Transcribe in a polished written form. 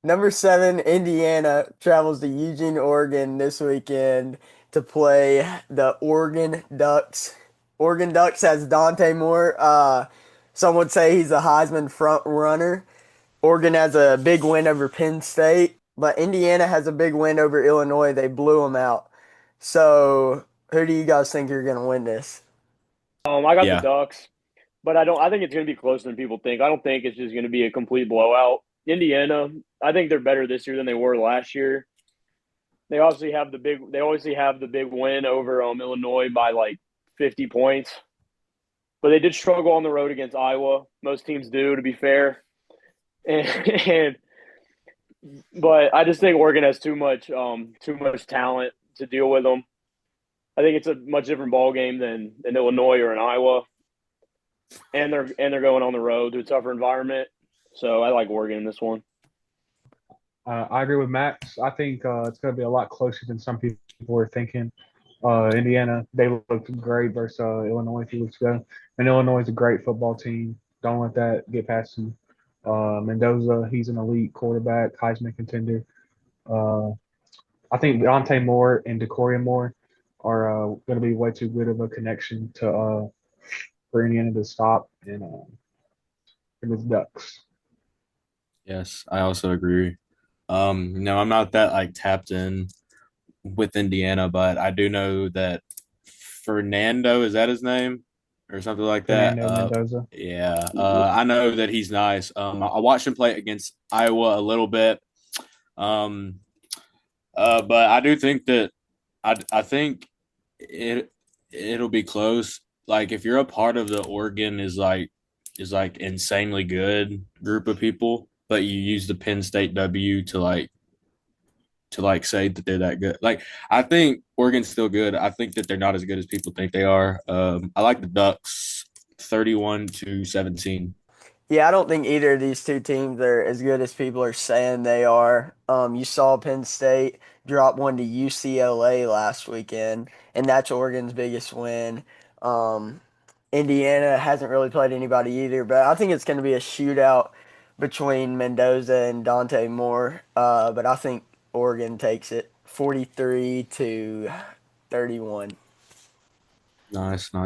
Number seven, Indiana travels to Eugene, Oregon this weekend to play the Oregon Ducks. Oregon Ducks has Dante Moore. Some would say he's a Heisman front runner. Oregon has a big win over Penn State, but Indiana has a big win over Illinois. They blew them out. So, who do you guys think are going to win this? I got the Yeah. Ducks, but I think it's going to be closer than people think. I don't think it's just going to be a complete blowout. Indiana, I think they're better this year than they were last year. They obviously have the big win over Illinois by like 50 points, but they did struggle on the road against Iowa. Most teams do, to be fair. And, and but I just think Oregon has too much talent to deal with them. I think it's a much different ball game than Illinois or in Iowa, and they're going on the road to a tougher environment. So I like Oregon in this one. I agree with Max. I think it's going to be a lot closer than some people were thinking. Indiana, they looked great versus Illinois a few weeks ago. And Illinois is a great football team. Don't let that get past them. Mendoza, he's an elite quarterback, Heisman contender. Uh, I think Dante Moore and Decoria Moore are going to be way too good of a connection to for Indiana to stop and the Ducks. Yes, I also agree. No, I'm not that like tapped in with Indiana, but I do know that Fernando, is that his name? Or something like that. Fernando Mendoza. Yeah, I know that he's nice. I watched him play against Iowa a little bit. Um, but I do think that I think it'll be close. Like if you're a part of the Oregon is like insanely good group of people, but you use the Penn State W to say that they're that good. Like I think Oregon's still good. I think that they're not as good as people think they are. I like the Ducks 31-17. Yeah, I don't think either of these two teams are as good as people are saying they are. You saw Penn State drop one to UCLA last weekend, and that's Oregon's biggest win. Um, Indiana hasn't really played anybody either, but I think it's going to be a shootout between Mendoza and Dante Moore. But I think Oregon takes it 43 to 31. Nice, nice.